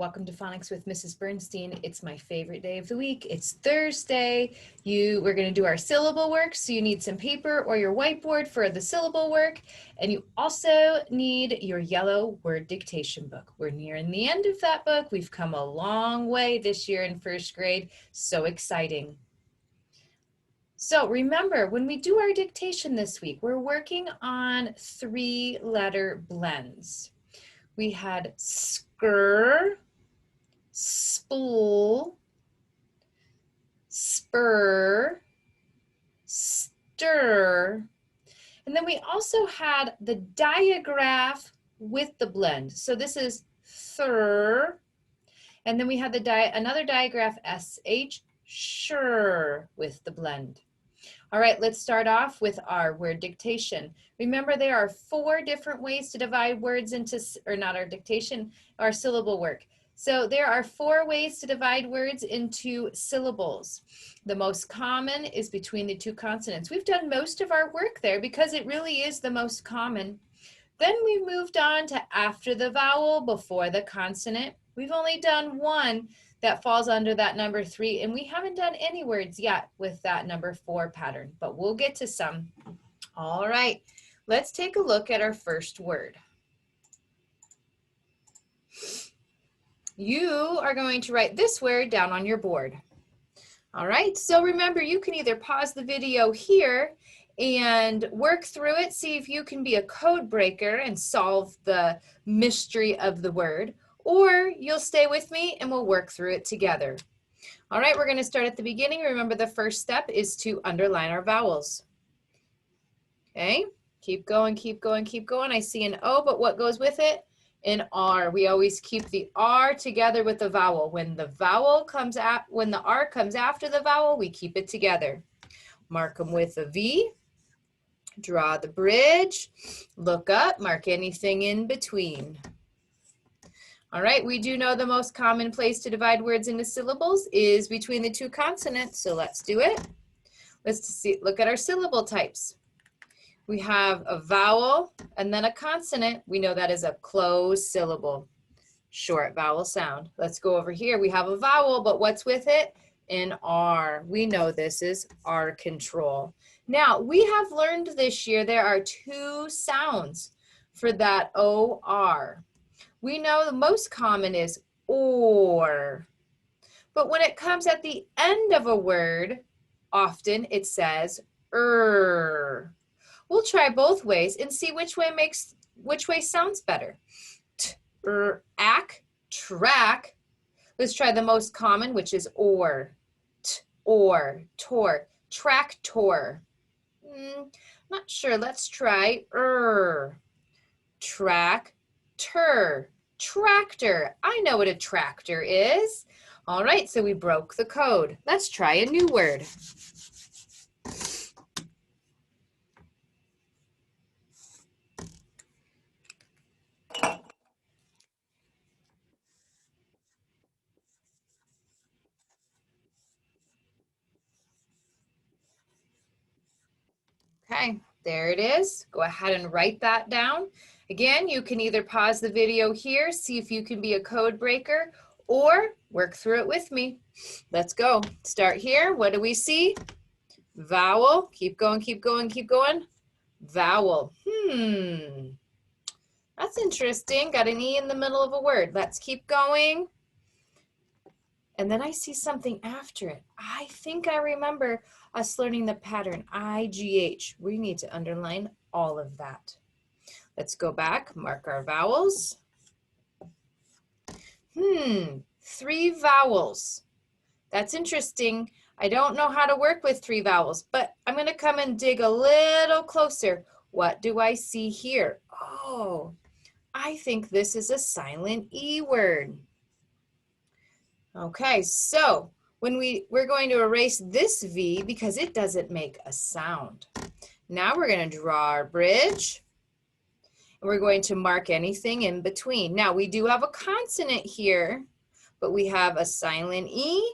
Welcome to Phonics with Mrs. Bernstein. It's my favorite day of the week. It's Thursday. We're going to do our syllable work, so you need some paper or your whiteboard for the syllable work, and you also need your yellow word dictation book. We're nearing the end of that book. We've come a long way this year in first grade. So exciting. So remember, when we do our dictation this week, we're working on three-letter blends. We had skr, spool, spur, stir, and then we also had the diagraph with the blend. So this is thir, and then we had another diagraph sh, sure, with the blend. All right, let's start off with our word dictation. Remember, there are 4 different ways to divide words into, or not our dictation, our syllable work. So there are 4 ways to divide words into syllables. The most common is between the 2 consonants. We've done most of our work there because it really is the most common. Then we moved on to after the vowel, before the consonant. We've only done 1 that falls under that number 3, and we haven't done any words yet with that number 4 pattern, but we'll get to some. All right, let's take a look at our first word. You are going to write this word down on your board. All right, so remember, you can either pause the video here and work through it, see if you can be a code breaker and solve the mystery of the word, or you'll stay with me and we'll work through it together. All right, we're going to start at the beginning. Remember, the first step is to underline our vowels. Okay, keep going, keep going, keep going. I see an O, but what goes with it? An R. We always keep the R together with the vowel. When the R comes after the vowel, we keep it together. Mark them with a V. Draw the bridge. Look up. Mark anything in between. All right, we do know the most common place to divide words into syllables is between the 2 consonants, so let's do it. Let's look at our syllable types. We have a vowel and then a consonant. We know that is a closed syllable, short vowel sound. Let's go over here. We have a vowel, but what's with it? An R. We know this is R control. Now, we have learned this year there are 2 sounds for that OR. We know the most common is or, but when it comes at the end of a word, often it says We'll try both ways and see which way sounds better. Ack, track. Let's try the most common, which is or, tor, tractor. Not sure. Let's try tractor, tractor. I know what a tractor is. All right, so we broke the code. Let's try a new word. Okay, there it is. Go ahead and write that down. Again, you can either pause the video here, see if you can be a code breaker, or work through it with me. Let's go. Start here. What do we see? Vowel. Keep going, keep going, keep going. Vowel. That's interesting. Got an E in the middle of a word. Let's keep going. And then I see something after it. I think I remember us learning the pattern IGH. We need to underline all of that. Let's go back, mark our vowels. 3 vowels. That's interesting. I don't know how to work with 3 vowels, but I'm going to come and dig a little closer. What do I see here? Oh, I think this is a silent E word. Okay, so when we're going to erase this V because it doesn't make a sound. Now we're going to draw our bridge. And we're going to mark anything in between. Now we do have a consonant here, but we have a silent E,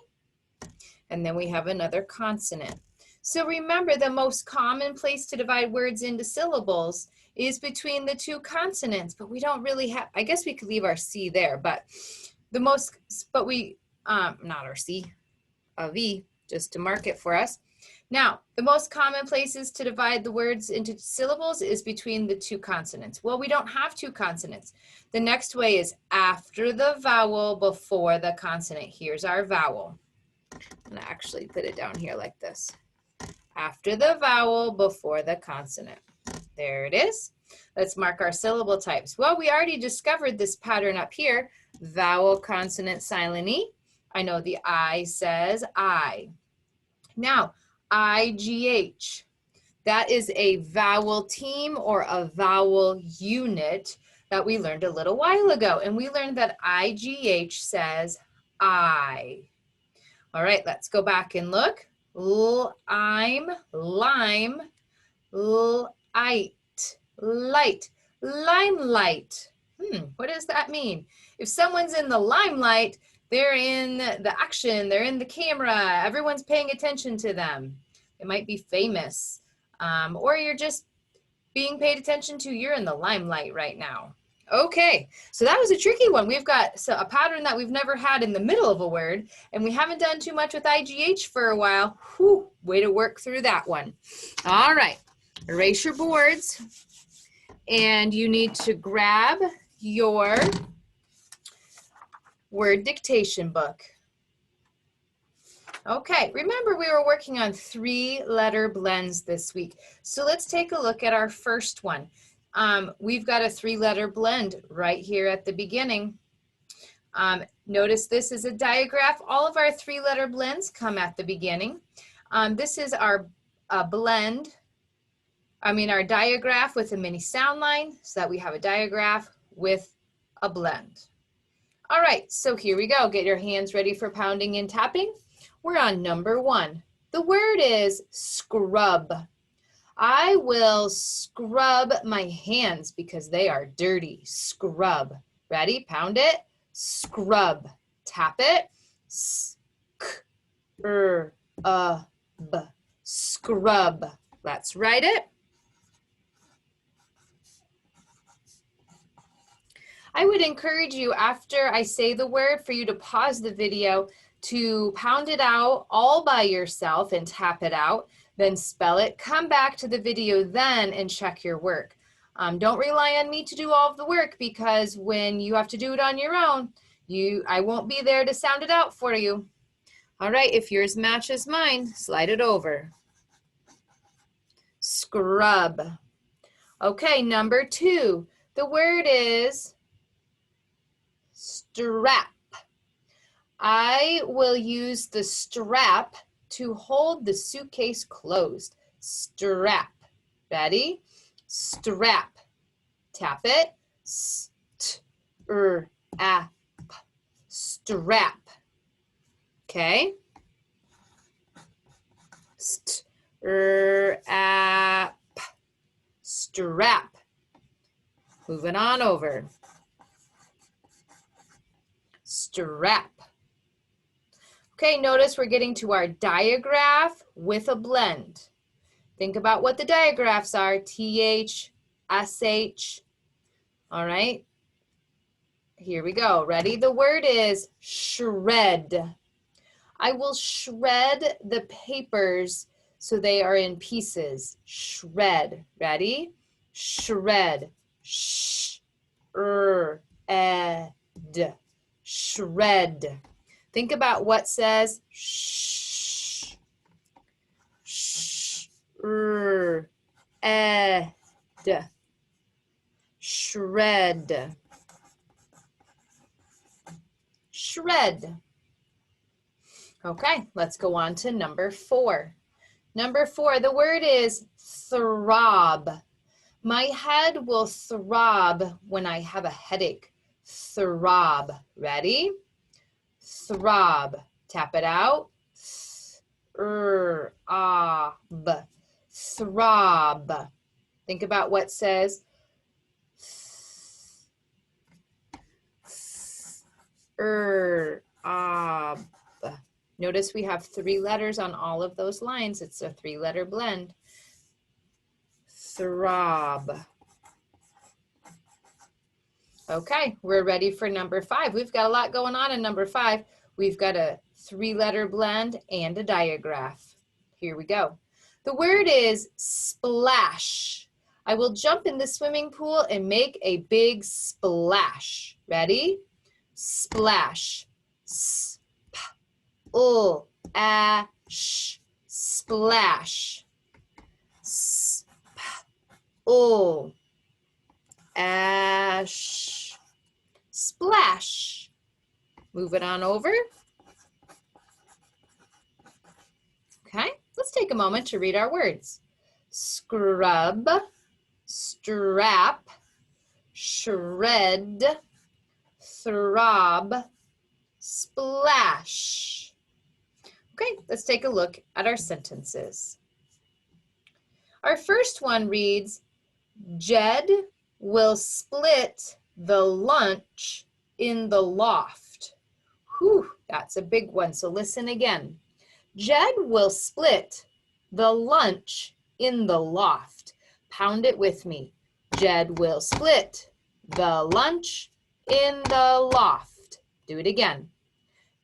and then we have another consonant. So remember, the most common place to divide words into syllables is between the 2 consonants, but we don't really have, I guess we could leave our C there, but the most, but we, not our C, a V, just to mark it for us. Now, the most common places to divide the words into syllables is between the two consonants. Well, we don't have two consonants. The next way is after the vowel, before the consonant. Here's our vowel. I'm gonna actually put it down here like this. After the vowel, before the consonant. There it is. Let's mark our syllable types. Well, we already discovered this pattern up here. Vowel, consonant, silent E. I know the I says I. Now, IGH. That is a vowel team or a vowel unit that we learned a little while ago. And we learned that IGH says I. All right, let's go back and look. I'm, lime, light, light, limelight. What does that mean? If someone's in the limelight, they're in the action, they're in the camera, everyone's paying attention to them. It might be famous, or you're just being paid attention to, you're in the limelight right now. Okay, so that was a tricky one. We've got a pattern that we've never had in the middle of a word, and we haven't done too much with IGH for a while. Whew, way to work through that one. All right, erase your boards, and you need to grab your word dictation book. Okay, remember we were working on 3-letter blends this week. So let's take a look at our first one. We've got a 3-letter blend right here at the beginning. Notice this is a digraph. All of our 3-letter blends come at the beginning. This is our blend, our digraph with a mini sound line, so that we have a digraph with a blend. All right, so here we go. Get your hands ready for pounding and tapping. We're on number 1. The word is scrub. I will scrub my hands because they are dirty. Scrub. Ready? Pound it. Scrub. Tap it. B. Scrub. Let's write it. I would encourage you, after I say the word, for you to pause the video to pound it out all by yourself and tap it out, then spell it, come back to the video then and check your work. Don't rely on me to do all of the work, because when you have to do it on your own, I won't be there to sound it out for you. All right, if yours matches mine, slide it over. Scrub. Okay, number 2. The word is strap. I will use the strap to hold the suitcase closed. Strap. Ready? Strap. Tap it. Strap. Strap. Okay? Strap. Strap. Moving on over. Strap. Okay, notice we're getting to our digraph with a blend. Think about what the digraphs are. TH, SH. All right. Here we go. Ready? The word is shred. I will shred the papers so they are in pieces. Shred. Ready? Shred. Ed. Shred. Think about what says sh, ed. Shred. Shred. Okay, let's go on to number 4. Number 4, the word is throb. My head will throb when I have a headache. Throb. Ready? Throb. Tap it out. Throb. Think about what says Notice we have 3 letters on all of those lines. It's a 3-letter blend. Throb. Okay, we're ready for number 5. We've got a lot going on in number 5. We've got a 3-letter blend and a diagraph. Here we go. The word is splash. I will jump in the swimming pool and make a big splash. Ready? Splash. S-p-l-a-sh. Splash. S-p-l-a-sh. Splash. Move it on over. Okay, let's take a moment to read our words. Scrub, strap, shred, throb, splash. Okay, let's take a look at our sentences. Our first one reads, Jed will split the lunch in the loft. Whew, that's a big one, so listen again. Jed will split the lunch in the loft. Pound it with me. Jed will split the lunch in the loft. Do it again.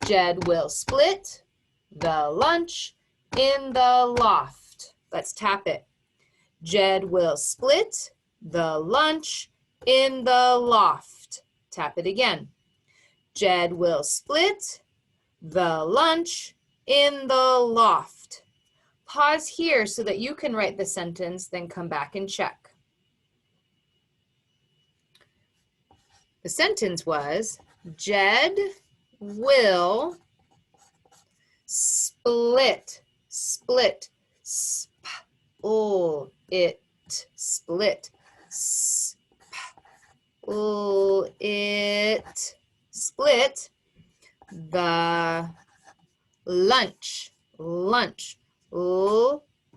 Jed will split the lunch in the loft. Let's tap it. Jed will split the lunch in the loft. Tap it again. Jed will split the lunch in the loft. Pause here so that you can write the sentence, then come back and check. The sentence was, Jed will split, split, it, split, it, split, the lunch, lunch, nch.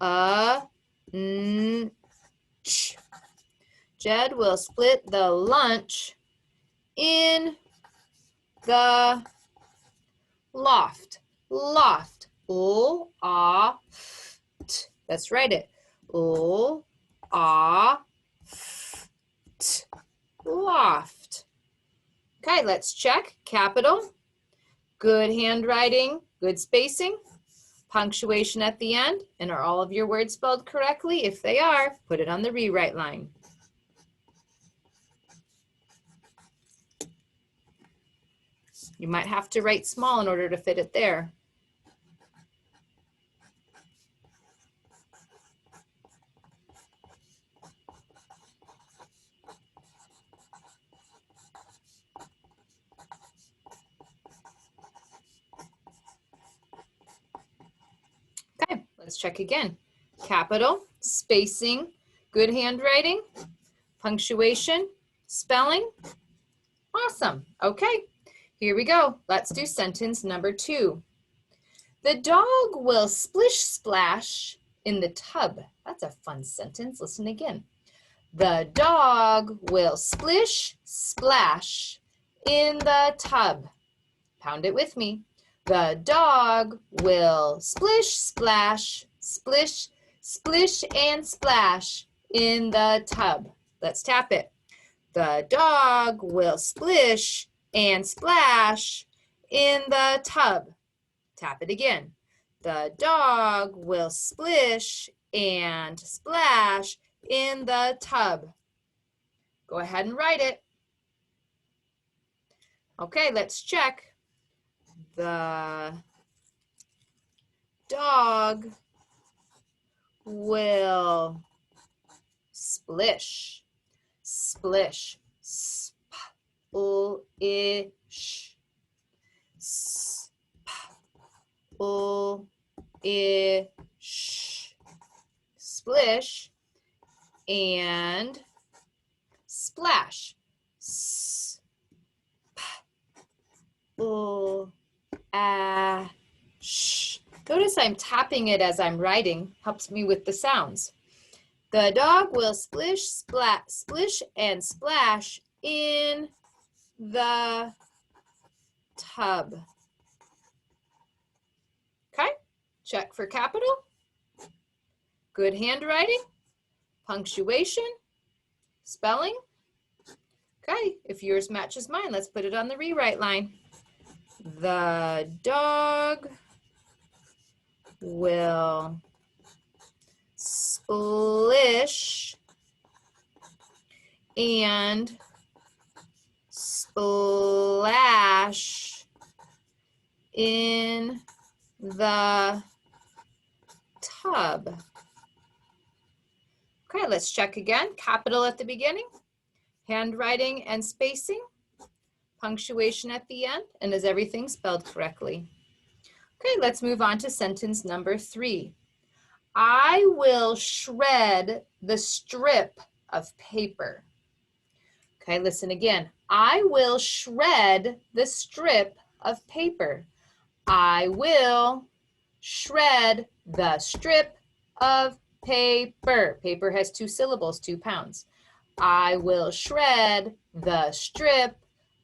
Jed will split the lunch in the loft, loft, l-a-f-t. Let's write it, l-a-f-t, loft. Okay, let's check. Capital, good handwriting, good spacing, punctuation at the end, and are all of your words spelled correctly? If they are, put it on the rewrite line. You might have to write small in order to fit it there. Okay, let's check again. Capital, spacing, good handwriting, punctuation, spelling. Awesome. Okay, here we go. Let's do sentence number 2. The dog will splish splash in the tub. That's a fun sentence. Listen again. The dog will splish splash in the tub. Pound it with me. The dog will splish splash, splish, splish and splash in the tub. Let's tap it. The dog will splish and splash in the tub. Tap it again. The dog will splish and splash in the tub. Go ahead and write it. Okay, let's check. The dog will splish, splish, splish, splish, and splash. Notice I'm tapping it as I'm writing, helps me with the sounds. The dog will splish, splish and splash in the tub. Okay, check for capital, good handwriting, punctuation, spelling. Okay, if yours matches mine, let's put it on the rewrite line. The dog will splish and splash in the tub. Okay, let's check again. Capital at the beginning, handwriting and spacing, punctuation at the end, and is everything spelled correctly? Okay, let's move on to sentence number 3. I will shred the strip of paper. Okay, listen again. I will shred the strip of paper. I will shred the strip of paper. Paper has 2 syllables, 2 pounds. I will shred the strip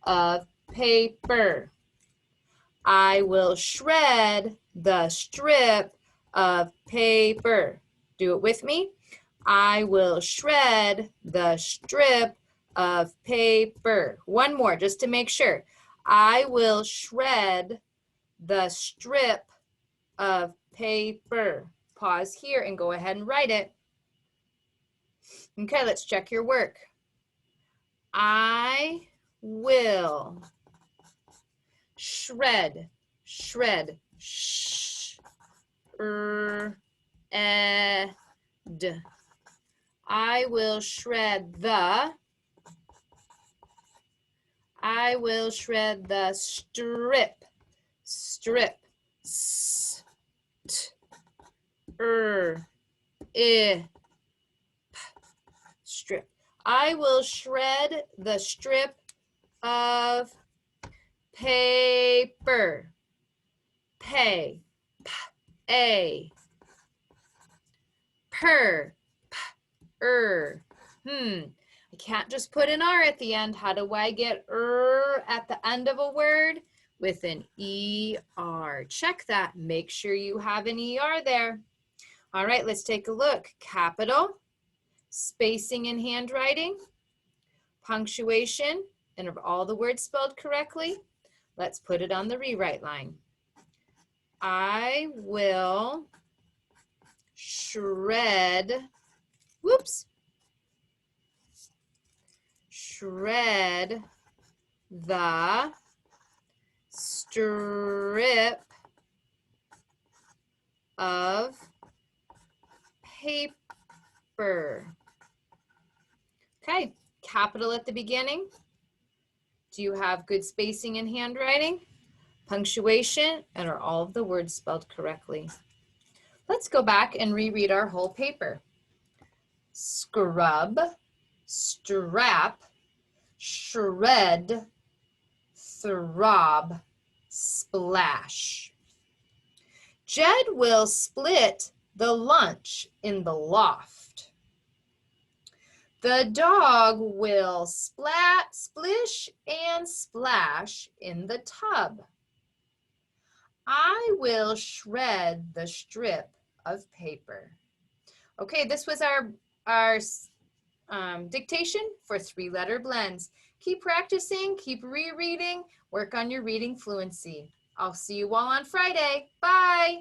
of paper. I will shred the strip of paper. Do it with me. I will shred the strip of paper. One more, just to make sure. I will shred the strip of paper. Pause here and go ahead and write it. Okay, let's check your work. I will shred, shred, ed. I will shred the strip, strip, strip. I will shred the strip of paper. Pay, a, per, I can't just put an R at the end. How do I get at the end of a word? With an ER. Check that. Make sure you have an ER there. All right, let's take a look. Capital, spacing and handwriting, punctuation, and are all the words spelled correctly? Let's put it on the rewrite line. I will shred, shred the strip of paper. Okay, capital at the beginning. Do you have good spacing and handwriting? Punctuation, and are all of the words spelled correctly? Let's go back and reread our whole paper. Scrub, strap, shred, throb, splash. Jed will split the lunch in the loft. The dog will splish and splash in the tub. I will shred the strip of paper. Okay, this was our dictation for 3-letter blends. Keep practicing, keep rereading, work on your reading fluency. I'll see you all on Friday. Bye.